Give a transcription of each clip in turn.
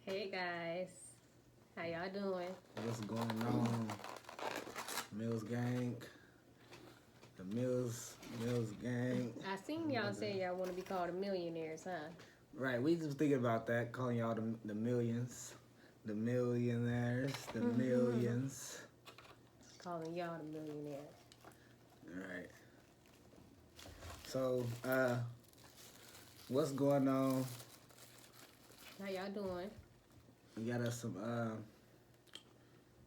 Hey guys, how y'all doing? What's going on, Mills gang? The Mills gang. I seen y'all say y'all want to be called millionaires, huh? Right, we just thinking about that, calling y'all the millions, the millionaires, the millions. Calling y'all the millionaires. All right. So, what's going on? How y'all doing? We got us some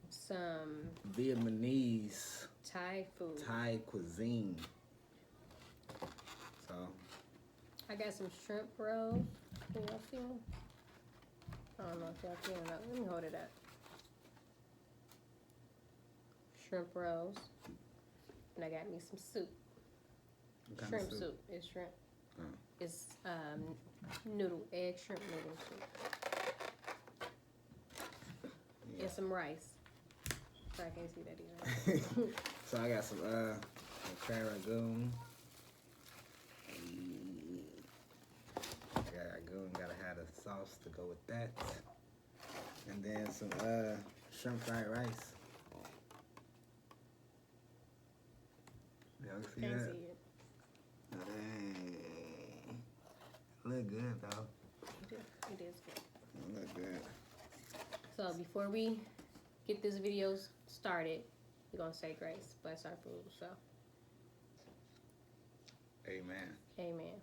Some Vietnamese Thai food. Thai cuisine. So, I got some shrimp rolls. Can y'all see them? I don't know if y'all can or not. Let me hold it up. Shrimp rolls. And I got me some soup. what kind Shrimp of soup. It's shrimp. Oh. It's egg shrimp noodle soup. Yeah. And some rice. I can't see that either. So I got some crab ragoon. Got ragoon, gotta have the sauce to go with that. And then some shrimp fried rice. Y'all see Can't that? see it. Dang. Look good though. It is good. Look good. So before we get this video started, we're gonna say grace, bless our food. So, Amen. amen.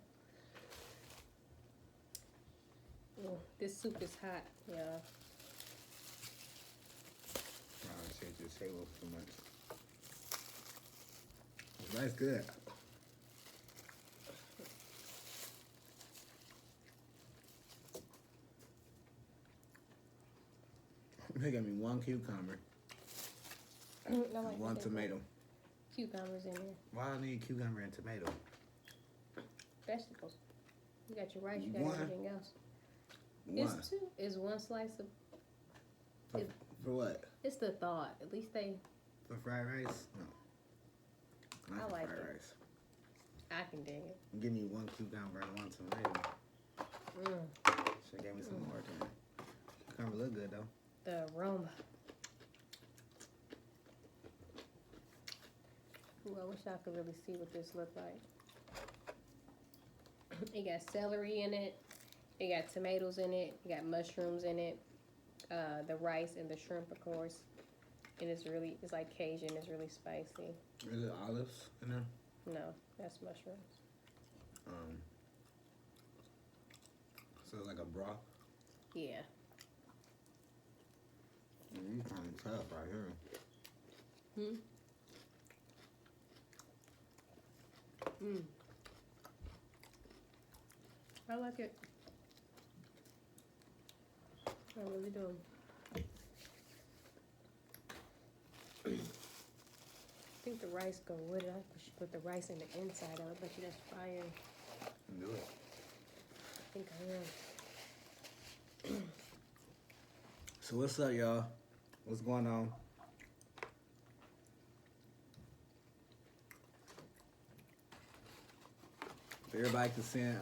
Ooh, this soup is hot, y'all. I'll change this table too much. That's good. They got me one cucumber, one tomato. Cucumbers in there. Why I need cucumber and tomato? Vegetables. You got your rice. You got One. everything else. One. It's two. It's one slice of. For what? It's the thought. At least they. For fried rice? No. Not I for like fried it. rice. I can dig it. Give me one cucumber and one tomato. Should gave me some more then. Cucumber look good though. The aroma. Ooh, I wish I could really see what this looked like. It got celery in it. It got tomatoes in it. It got mushrooms in it. The rice and the shrimp, of course. And it's like Cajun. It's really spicy. Is it olives in there? No, that's mushrooms. So it's like a broth? Yeah. You kind of tough right here. I like it. I really do. I think the rice go with it. I should put the rice in the inside of it, but you just fire. Do it. I think I am. So what's up, y'all? What's going on? Everybody can send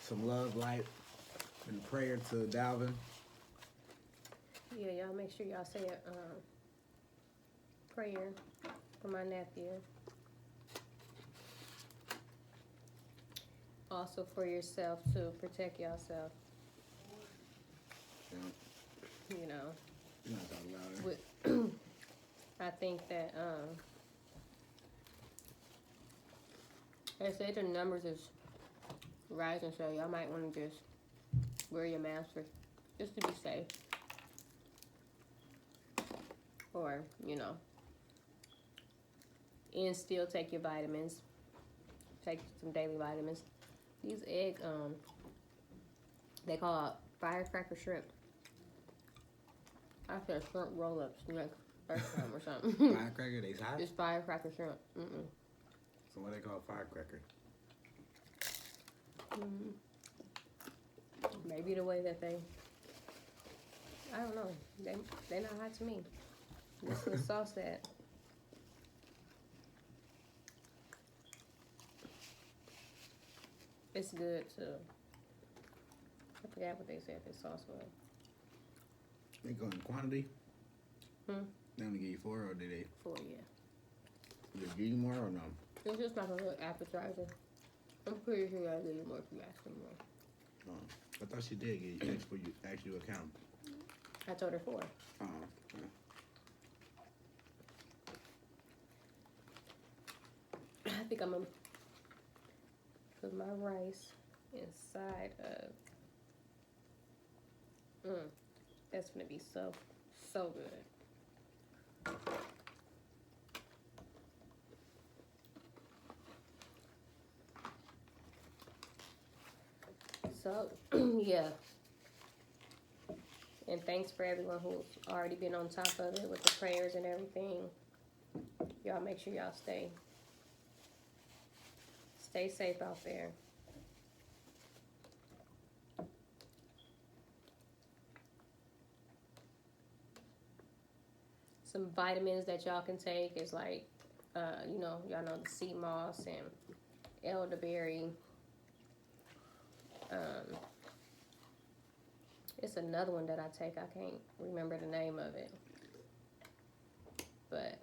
some love, light, and prayer to Dalvin. Yeah, y'all make sure y'all say a prayer for my nephew. Also for yourself too. Protect yourself. Yeah. You know. You're not talking about it. I think that they say the numbers is rising, so y'all might want to just wear your mask just to be safe. Or, and still take your vitamins. Take some daily vitamins. These egg, they call it firecracker shrimp. I said shrimp roll-ups next first time or something. Firecracker, they hot? It's firecracker shrimp. So what they call firecracker? Maybe the way that I don't know. They're not hot to me. This is the sauce that. It's good too. I forgot what they said this sauce was. They go in quantity? Hmm? They only give you 4 or did they? 4, yeah. Did they give you more or no? It's just like a little appetizer. I'm pretty sure I give you more if you ask me more. Oh, I thought she did give you ask you a count. I told her 4. Oh, I think I'm gonna put my rice inside of. That's gonna be so good. So yeah. And thanks for everyone who's already been on top of it with the prayers and everything. Y'all make sure y'all stay safe out there. Some vitamins that y'all can take is like, y'all know the sea moss and elderberry. It's another one that I take. I can't remember the name of it. But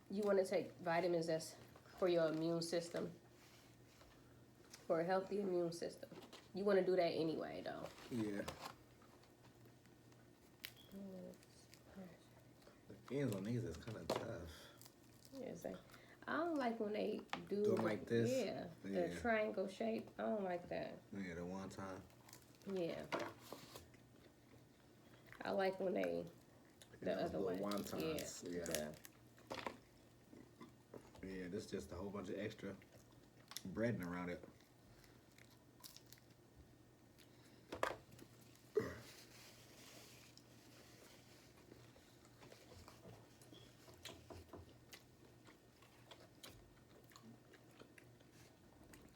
you want to take vitamins that's for your immune system, for a healthy immune system. You want to do that anyway, though. yeah. The ends on these is kind of tough. Yeah, I don't like when they do them like this? Yeah, the triangle shape. I don't like that. Yeah, the one time. Yeah. I like when they the other way. Wontons. Yeah. Yeah. Yeah, this is just a whole bunch of extra breading around it.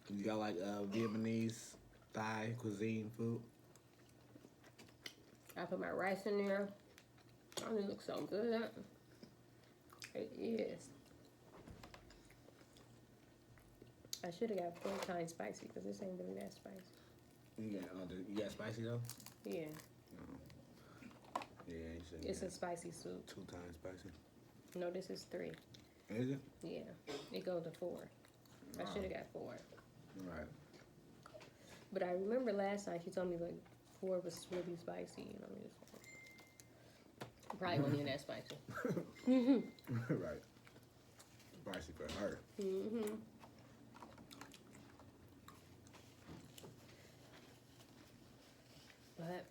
You got like Vietnamese, Thai cuisine food? I put my rice in there. Oh, it looks so good. It is. I should have got 4 times spicy because this ain't really that spicy. You got spicy though? Yeah. No. Yeah, you should. It's a spicy soup. 2 times spicy. No, this is 3. Is it? Yeah. It goes to 4. I should have got 4. Right. But I remember last time she told me like 4 was really spicy, and I'm just like, probably wasn't even that spicy. Right. Spicy for her. Mm-hmm. But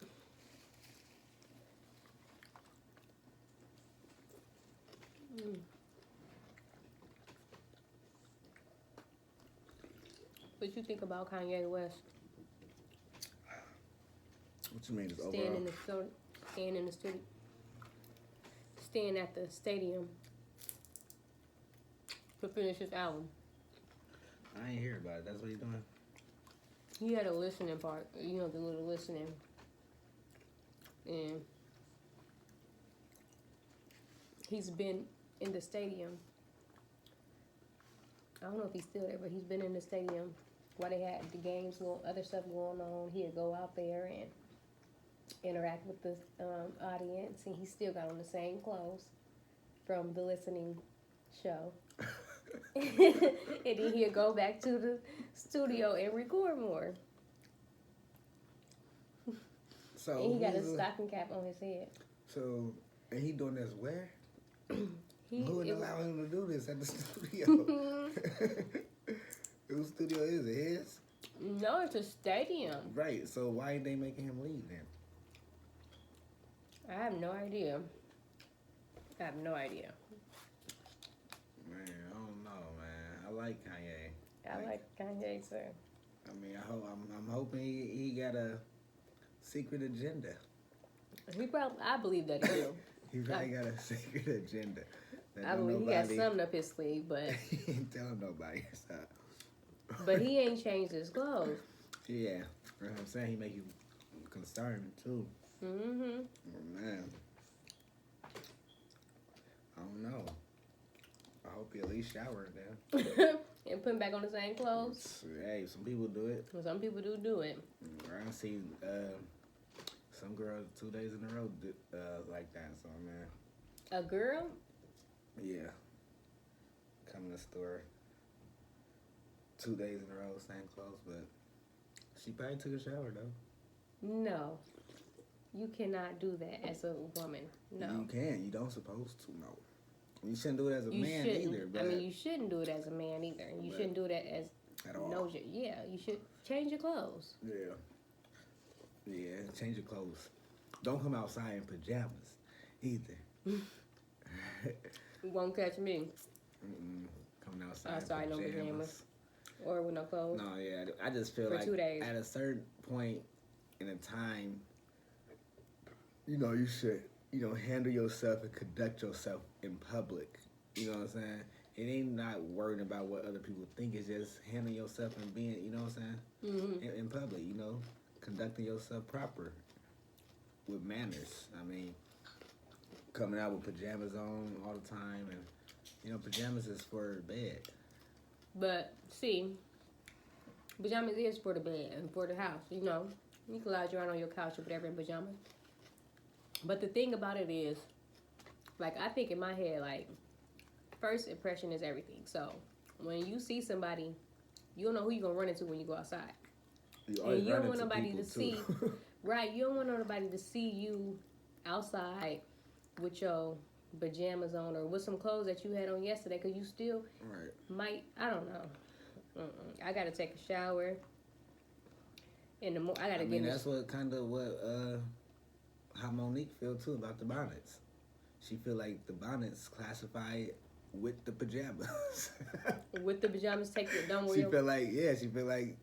what you think about Kanye West What you mean? Is staying overall? in the studio, staying at the stadium to finish his album? I ain't hear about it. That's what you doing? He had a listening part, the little listening, and he's been in the stadium. I don't know if he's still there, but he's been in the stadium while they had the games, other stuff going on. He'd go out there and interact with the audience, and he still got on the same clothes from the listening show. And then he'd go back to the studio and record more. So And he got a stocking cap on his head. So, and he doing this where? Who would It allow him to do this at the studio? Whose studio is it? His? No, it's a stadium. Right. So why ain't they making him leave then? I have no idea. Man, I don't know, man. I like Kanye. I like Kanye, too. I mean, I'm hoping he got a secret agenda. I believe that he do. He probably got a secret agenda. I believe he got something up his sleeve, but He ain't telling nobody. So. but he ain't changed his clothes. Yeah, that's what I'm saying. He make you concerned too. Mm-hmm. Oh, man. I don't know. I hope he at least showered then. and putting back on the same clothes. Hey, some people do it. Some people do it. I see some girls 2 days in a row like that. So man. A girl? Yeah. Come in the store 2 days in a row, same clothes, but she probably took a shower though. No. You cannot do that as a woman. No. You can. You don't supposed to. No. You shouldn't do it as a man shouldn't. either. But, I mean, you shouldn't do it as a man either. You shouldn't do it as at all. Yeah, you should change your clothes. Yeah. Yeah, change your clothes. Don't come outside in pajamas either. You won't catch me. Coming outside Outside, in no pajamas. Or with no clothes. No, yeah. I just feel For like 2 days. at a certain point in a time, you should, handle yourself and conduct yourself in public. You know what I'm saying? It ain't not worrying about what other people think. It's just handling yourself and being, you know what I'm saying? In public, conducting yourself proper with manners. I mean, coming out with pajamas on all the time, and pajamas is for bed. But see, pajamas is for the bed and for the house. You can lie around on your couch or whatever in pajamas. But the thing about it is, like, I think in my head, like, first impression is everything. So when you see somebody, you don't know who you're gonna run into when you go outside. And you don't want nobody to see, right? You don't want nobody to see you outside with your pajamas on or with some clothes that you had on yesterday, because you still might. I don't know. I gotta take a shower in the morning. I mean, that's what how Monique feel too about the bonnets. She feel like the bonnets classified with the pajamas. With the pajamas, don't worry. She feel like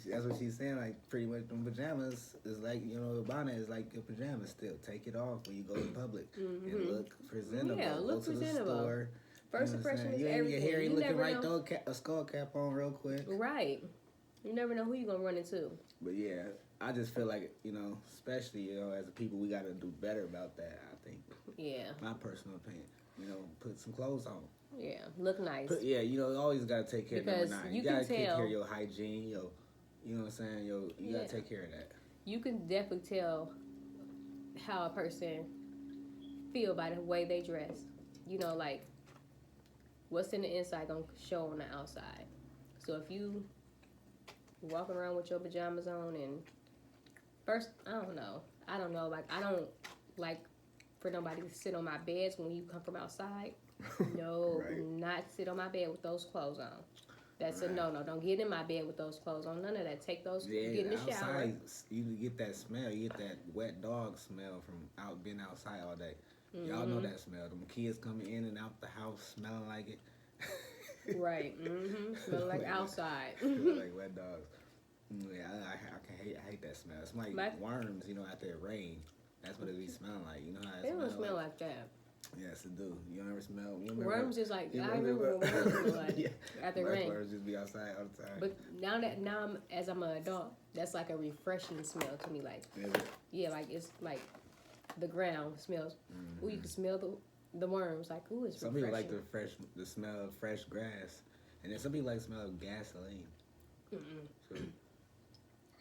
that's what she's saying. Like, pretty much them pajamas is like, the bonnet is like your pajamas still. Take it off when you go in public and look presentable. Yeah, look go to presentable. the store. First impression is you everything. Your hair You looking never right, know. throw a skull cap on real quick. Right. You never know who you're gonna run into. But yeah, I just feel like, especially, as a people, we got to do better about that, I think. Yeah. My personal opinion. Put some clothes on. Yeah, look nice. You always got to take care because of number 9. You got to can take tell, care of your hygiene, you know what I'm saying? You got to take care of that. You can definitely tell how a person feel by the way they dress. Like, what's in the inside gonna show on the outside. So if you walking around with your pajamas on, and first, I don't know, like, I don't like for nobody to sit on my beds when you come from outside. No, Right. Not sit on my bed with those clothes on. That's a no. Don't get in my bed with those clothes on. None of that. Take those. Get in the shower. Outside, you get that smell. You get that wet dog smell from being outside all day. Y'all know that smell. Them kids coming in and out the house smelling like it. Right. Smelling like outside. Smell like wet dogs. Yeah, I hate that smell. It's like worms, after it rain. That's what it be smelling like. You know how it don't smell like that. Yes, it do. You don't ever smell. Worms is like, I remember what worms smell like after rain. Worms just be outside all the time. But now as I'm an adult, that's like a refreshing smell to me. Like, like it's like the ground smells. Ooh, you can smell the worms. Like, ooh, it's some refreshing. people like the smell of fresh grass, and then some people like the smell of gasoline. So,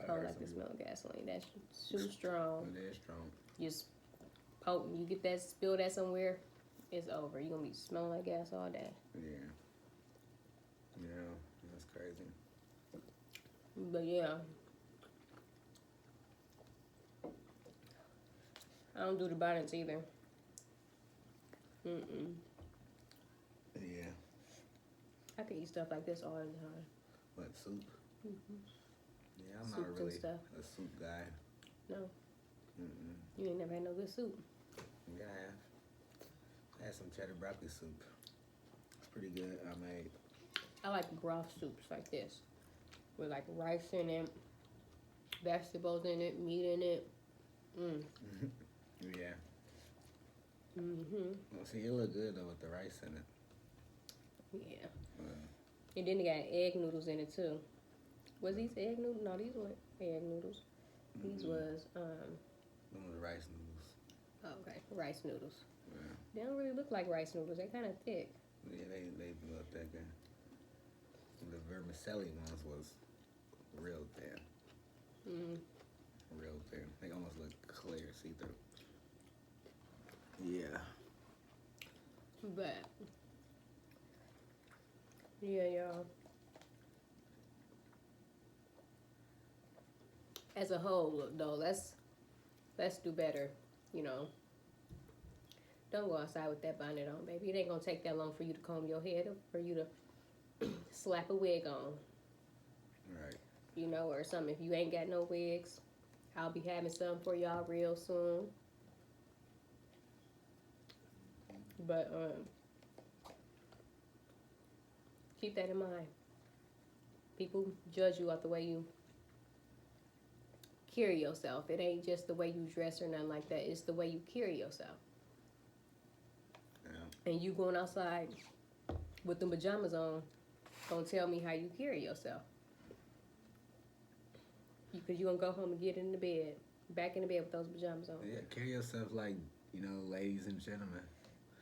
I don't like the smell of gasoline. That's too strong. It is strong. Just potent. You get that, spill that somewhere, it's over. You're gonna be smelling like gas all day. Yeah, that's crazy. But yeah, I don't do the bonnets either. Yeah. I could eat stuff like this all the time. What, soup? Yeah, I'm Soups not really and stuff. a soup guy. No. You ain't never had no good soup. Yeah, I had some cheddar broccoli soup. It's pretty good. I made. I like broth soups like this, with like rice in it, vegetables in it, meat in it. Yeah. Well, see, it look good though with the rice in it. Yeah. And then they got egg noodles in it too. Was these egg noodles? No, these weren't egg noodles. These was Them was rice noodles. Oh, okay, rice noodles. Yeah. They don't really look like rice noodles. They're kind of thick. Yeah, they look that good. The vermicelli ones was real thin. Real thin. They almost look clear, see through. Yeah. But yeah, y'all. As a whole, though, let's do better. You know, don't go outside with that bonnet on, baby. It ain't gonna take that long for you to comb your head or for you to slap a wig on. Right. You know, or something. If you ain't got no wigs, I'll be having some for y'all real soon. But keep that in mind. People judge you off the way you carry yourself. It ain't just the way you dress or nothing like that. It's the way you carry yourself. Yeah. And you going outside with the pajamas on, don't tell me how you carry yourself. Because you gonna go home and get in the bed, back in the bed with those pajamas on. Yeah, carry yourself like, ladies and gentlemen.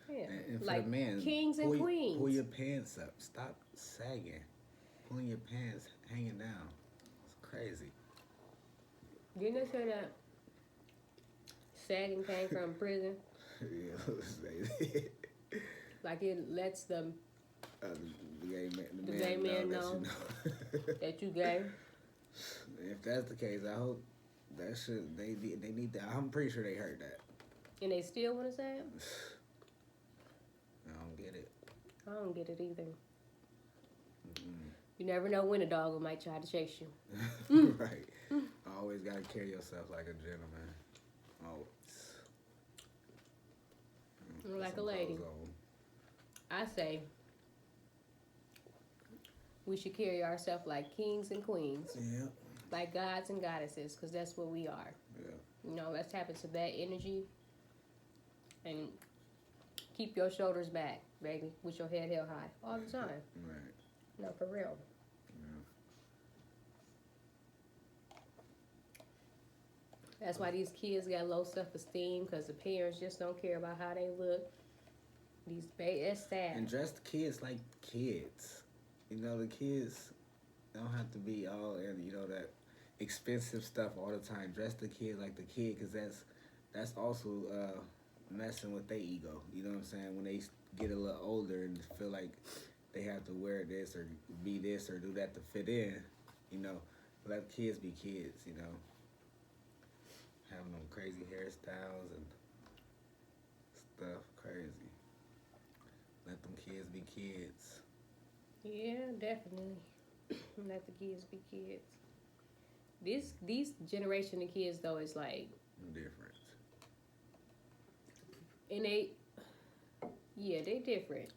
Yeah, And for like the men, kings and queens. Pull your pants up. Stop sagging. Pulling your pants hanging down. It's crazy. Didn't they say that sagging came from prison? Yeah, Like it lets the the gay man know that you gay. If that's the case, I hope that should they need that. I'm pretty sure they heard that. And they still want to say it? I don't get it. I don't get it either. You never know when a dog might try to chase you. Right. Always gotta carry yourself like a gentleman. Always. Like a lady. I say we should carry ourselves like kings and queens. Yeah. Like gods and goddesses, because that's what we are. Yeah. Let's tap into that energy and keep your shoulders back, baby, with your head held high all the time. Right. No, for real. Yeah. That's why these kids got low self-esteem, because the parents just don't care about how they look. That's sad. And dress the kids like kids. The kids don't have to be all in, that expensive stuff all the time. Dress the kid like the kid, because that's also messing with their ego. You know what I'm saying? When they get a little older and feel like they have to wear this or be this or do that to fit in, let kids be kids, having them crazy hairstyles and stuff, crazy. Let them kids be kids. Yeah, definitely. Let the kids be kids. These generation of kids though is like different. And they different.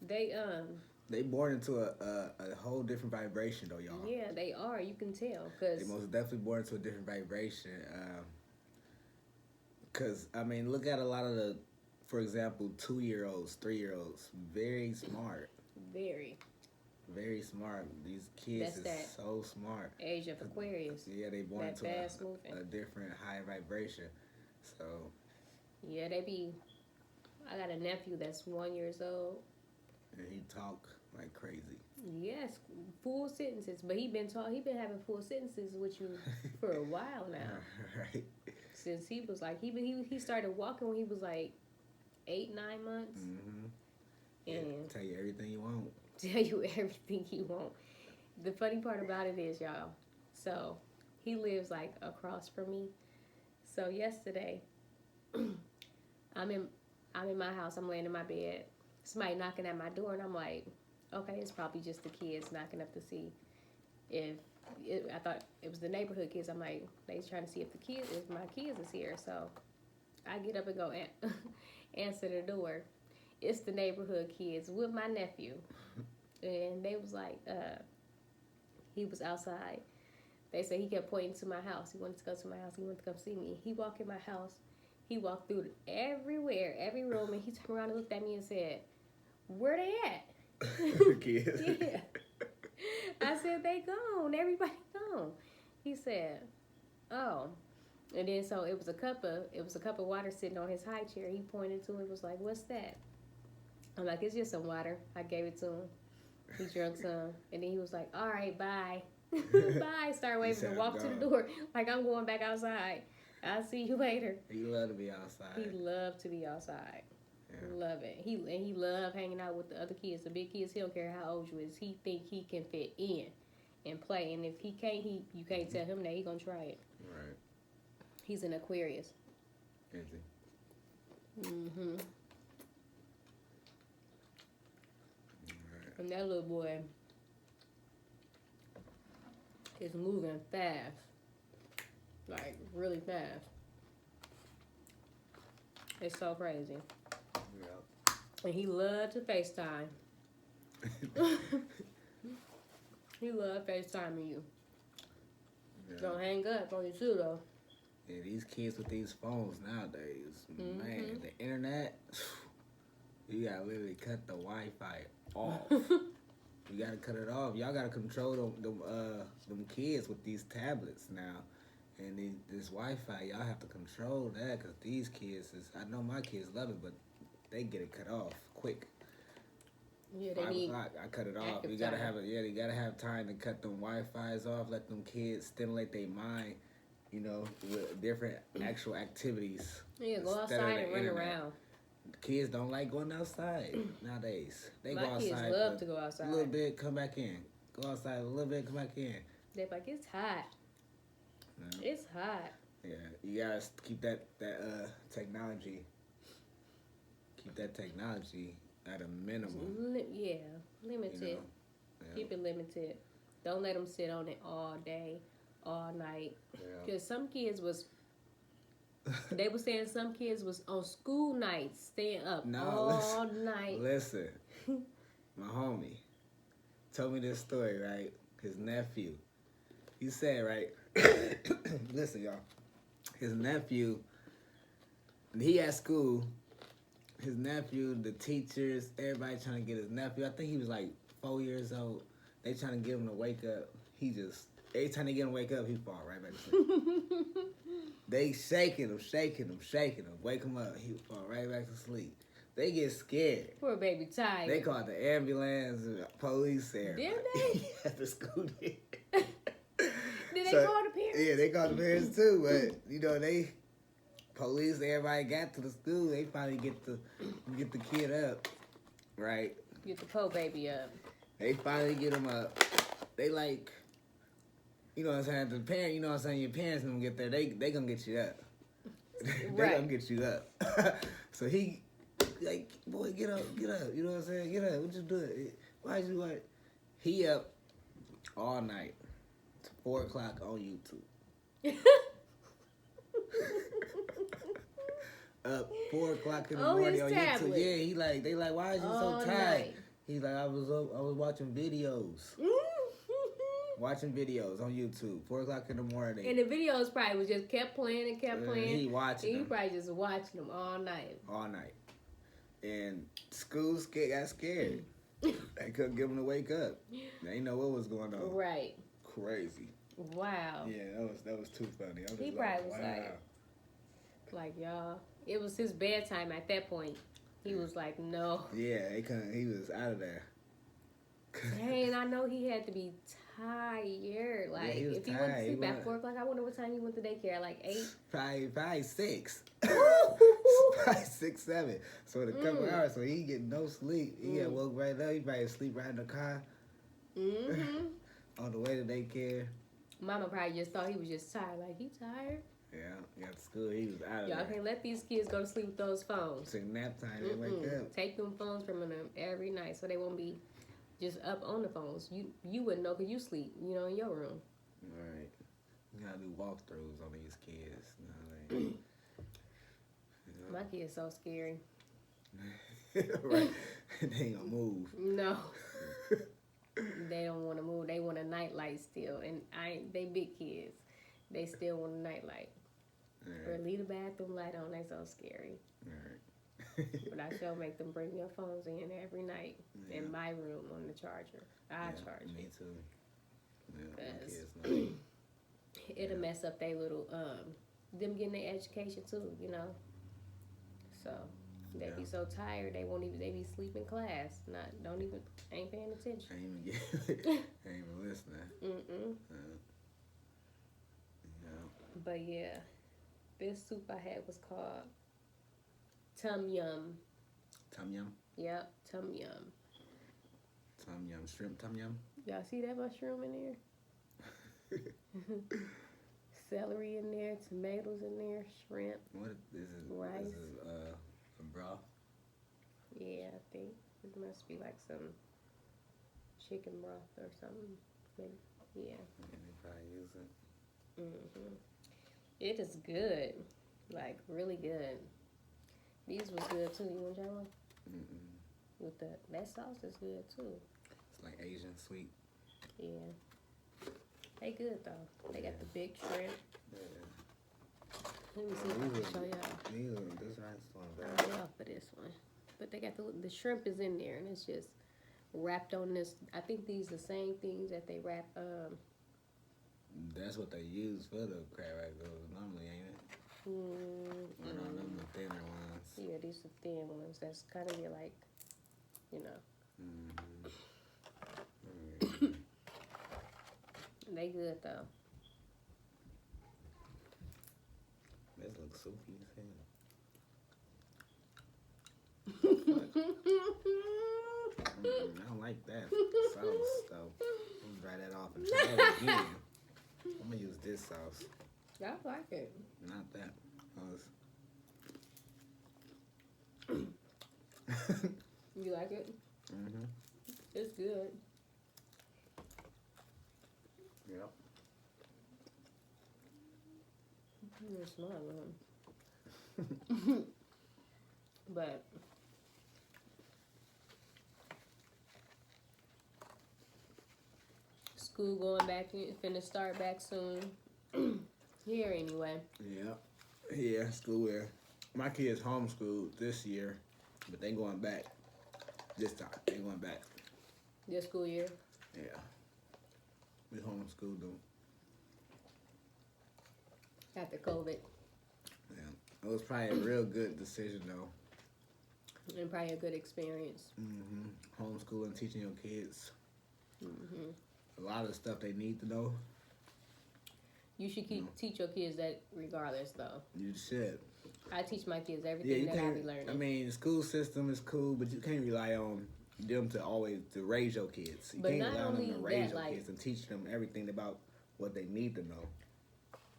They born into a whole different vibration though, y'all. Yeah, they are. You can tell, cause they most definitely born into a different vibration. Cause look at a lot of the, for example, 2-year-olds, 3-year-olds, very smart. Very smart. These kids is so smart. Age of Aquarius. Yeah, they born into a different high vibration. So. Yeah, I got a nephew that's 1 year old. And he talk like crazy. Yes, full sentences. But he been having full sentences with you for a while now. Right. Since he was like he started walking when he was like 8-9 months. Mm-hmm. And tell you everything you want. The funny part about it is, y'all, so he lives like across from me. So yesterday, I'm in my house, I'm laying in my bed, somebody knocking at my door, and I'm like, okay, it's probably just the kids knocking up to see I thought it was the neighborhood kids. I'm like, they trying to see if my kids is here. So I get up and go answer the door. It's the neighborhood kids with my nephew. And they was like, he was outside. They said he kept pointing to my house. He wanted to go to my house. He wanted to come see me. He walked in my house. He walked through everywhere, every room, and he turned around and looked at me and said, where they at? Kids. Yeah. I said, they gone. Everybody gone. He said, oh. And then so it was a cup of water sitting on his high chair. He pointed to it, was like, what's that? I'm like, it's just some water. I gave it to him. He drunk some, and then he was like, "All right, bye, bye." Started waving and walked to the door like I'm going back outside. I'll see you later. He loved to be outside. He loved to be outside. Yeah. Love it. He loved hanging out with the other kids, the big kids. He don't care how old you is. He think he can fit in and play. And if he can't, you can't tell him that he gonna try it. Right. He's an Aquarius. Is he? Mm-hmm. Right. And that little boy is moving fast. Like, really fast. It's so crazy. Yeah. And he loved to FaceTime. He loved FaceTiming you. Yeah. Don't hang up on you too, though. Yeah, these kids with these phones nowadays, Mm-hmm. man, the internet, you gotta literally cut the Wi-Fi off. You gotta cut it off. Y'all gotta control them kids with these tablets now. And this Wi-Fi, y'all have to control that, because these kids, I know my kids love it, but they get it cut off quick. Yeah, they 5 need o'clock, I cut it off. active You gotta time. have it. Yeah, you gotta have time to cut them Wi-Fi's off. Let them kids stimulate their mind, you know, with different actual activities. Yeah, go instead of outside the and run internet. around. Kids don't like going outside nowadays. They My go outside. kids love for to go outside. A little bit, come back in. Go outside a little bit, come back in. They're like, it's hot. Yeah. It's hot. Yeah, you gotta keep that technology. Keep that technology at a minimum. Limited. You know? Yeah. Keep it limited. Don't let them sit on it all day, all night. Yeah. Because some kids was, they were saying some kids was on school nights staying up all night. Listen, my homie told me this story, right? His nephew. He said, right? Listen, y'all. His nephew, he at school. His nephew, the teachers, everybody trying to get his nephew. I think he was like 4 years old. They trying to get him to wake up. He just, every time they get him to wake up, he fall right back to sleep. They shaking him. Wake him up. He fall right back to sleep. They get scared. Poor baby Tiger. They called the ambulance, and police, everybody. Did they? At the school. Did they call the parents? Yeah, they called the parents too, but you know police, everybody got to the school. They finally get the kid up, right? Get the poor baby up. They finally get him up. They like, you know what I'm saying? The parent, you know what I'm saying? Your parents gonna get there. They gonna get you up. They Right. gonna get you up. So he like, boy, get up. You know what I'm saying? Get up. What you doing? Why you like? He up all night. 4 o'clock on YouTube. Up 4 o'clock in the On morning his on tablet. YouTube. Yeah, he like, they like, why is you All so tired? night. He's like, I was watching videos. Watching videos on YouTube. 4 o'clock in the morning. And the videos probably was just kept playing and kept playing. He watching And you them probably just watching them all night. all night. And school got scared. They couldn't get him to wake up. They didn't know what was going on. Right. Crazy. Wow. Yeah, that was too funny. I was He just probably was wow. like, y'all, it was his bedtime at that point. He was like, no. Yeah, he was out of there. Dang, I know he had to be tired. Like, he was if he went to tired. sleep He at went- 4 o'clock, I wonder what time he went to daycare. Like 8? Probably 6. Probably 6, 7. So in a couple hours, so he get no sleep. He got woke right up. He probably asleep right in the car Mm-hmm. on the way to daycare. Mama probably just thought he was just tired. Like, he tired? Yeah, got to school. He was out of Y'all there. can't let these kids go to sleep with those phones. Took nap time. They wake up. Take them phones from them every night so they won't be just up on the phones. You wouldn't know because you sleep, in your room. Right. You gotta do walkthroughs on these kids. You know My kid's so scary. right. They ain't gonna move. No. They don't want to move. They want a nightlight still. And they big kids. They still want a nightlight. Or leave the bathroom light on. They so scary. Right. But I shall make them bring their phones in every night in my room on the charger. I charge Me it. too. Yeah, my 'Cause kids know. It'll mess up their little, them getting their education too, So, They be so tired they won't even. They be sleep in class. Ain't paying attention. Ain't even listening. Yeah. But yeah, this soup I had was called Tom Yum. Tom Yum. Yep, Tom Yum. Tom Yum, shrimp Tom Yum. Y'all see that mushroom in there? Celery in there, tomatoes in there, shrimp. What is it? Rice. This is a broth. Yeah, I think it must be like some chicken broth or something. Maybe. Yeah. And they probably use it. It is good, like really good. These was good too. You want to try one? With that sauce is good too. It's like Asian sweet. Yeah. They good though. They got the big shrimp. Yeah. Let me see if I can show y'all. This rice one. I'm off for this one. But they got the shrimp is in there and it's just wrapped on this. I think these the same things that they wrap. That's what they use for the crab rangoons normally, ain't it? I don't know the thinner ones. Yeah, these are thin ones. That's kind of like, you know. They good though. This looks soupy as hell. I don't like that sauce though. I'm gonna dry that off and try it again. I'm gonna use this sauce. I like it. Not that. You like it? It's good. Yep. It's not good. But school going back, finna start back soon. Here anyway. Yeah, school year. My kids homeschooled this year, but they going back this time. They going back. This school year? Yeah. We homeschooled them. After COVID. Yeah. It was probably a real good decision though. And probably a good experience. Homeschooling, teaching your kids a lot of stuff they need to know. You should teach your kids that regardless though. You should. I teach my kids everything that I be learning. I mean, the school system is cool, but you can't rely on them to raise your kids. You can't rely on them to raise your kids and teach them everything about what they need to know.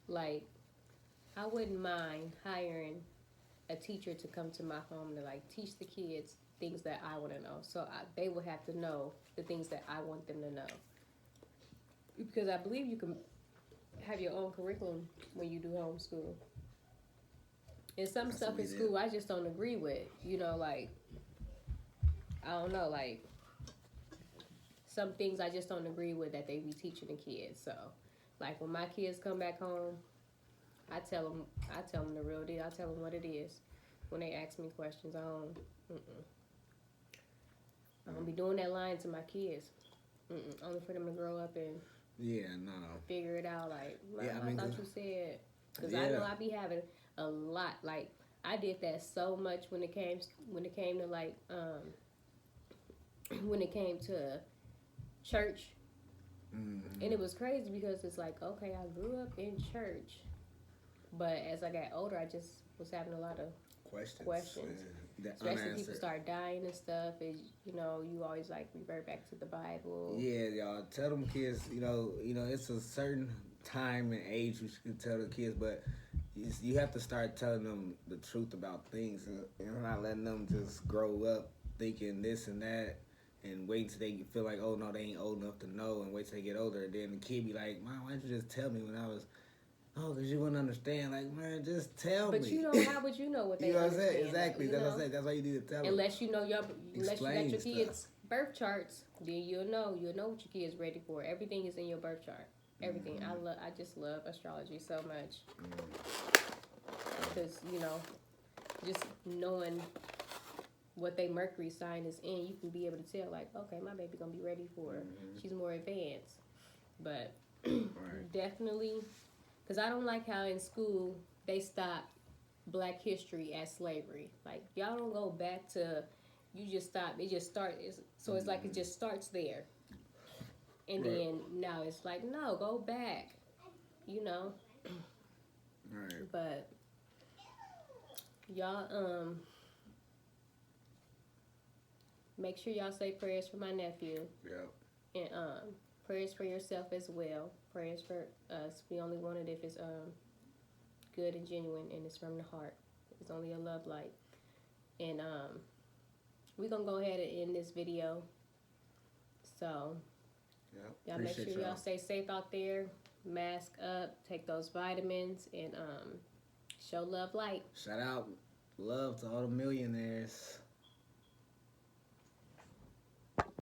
Like, I wouldn't mind hiring a teacher to come to my home to like teach the kids things that I want to know. So they will have to know the things that I want them to know. Because I believe you can have your own curriculum when you do homeschool. And some stuff in school I just don't agree with. You know, like, I don't know, like, some things I just don't agree with that they be teaching the kids. So, like, when my kids come back home, I tell them the real deal. I tell them what it is. When they ask me questions, I don't be doing that lying to my kids. Only for them to grow up and figure it out. Like, I thought you said, because I know I be having a lot. Like, I did that so much when it came to like when it came to church. And it was crazy because it's like, okay, I grew up in church, but as I got older, I just was having a lot of questions. Especially people start dying and stuff. You know, you always like revert back to the Bible. Yeah, y'all tell them kids. You know, it's a certain time and age you should tell the kids, but you have to start telling them the truth about things and not letting them just grow up thinking this and that and wait until they feel like, oh no, they ain't old enough to know, and wait till they get older. And then the kid be like, Mom, why didn't you just tell me when I was? Oh, because you wouldn't understand. Like, man, just tell me. But you know, how would you know what they understand? You know what I'm saying? Exactly. That's what I'm saying. That's why you need to tell them. Unless you got your kids' birth charts, then you'll know what your kid's ready for. Everything is in your birth chart. Everything. I just love astrology so much. Because, you know, just knowing what they Mercury sign is in, you can be able to tell, like, okay, my baby gonna be ready for her. She's more advanced. But definitely, because I don't like how in school they stop Black history as slavery. Like, y'all don't go back to, you just stop. It just starts. So it's like it just starts there. And Right. then now it's like, no, go back. You know. Right. But y'all, make sure y'all say prayers for my nephew. Yep. And prayers for yourself as well. Prayers for us. We only want it if it's good and genuine and it's from the heart. It's only a love light. And we're gonna go ahead and end this video. So Yep. y'all make sure y'all stay safe out there. Mask up, take those vitamins, and show love light. Shout out love to all the millionaires.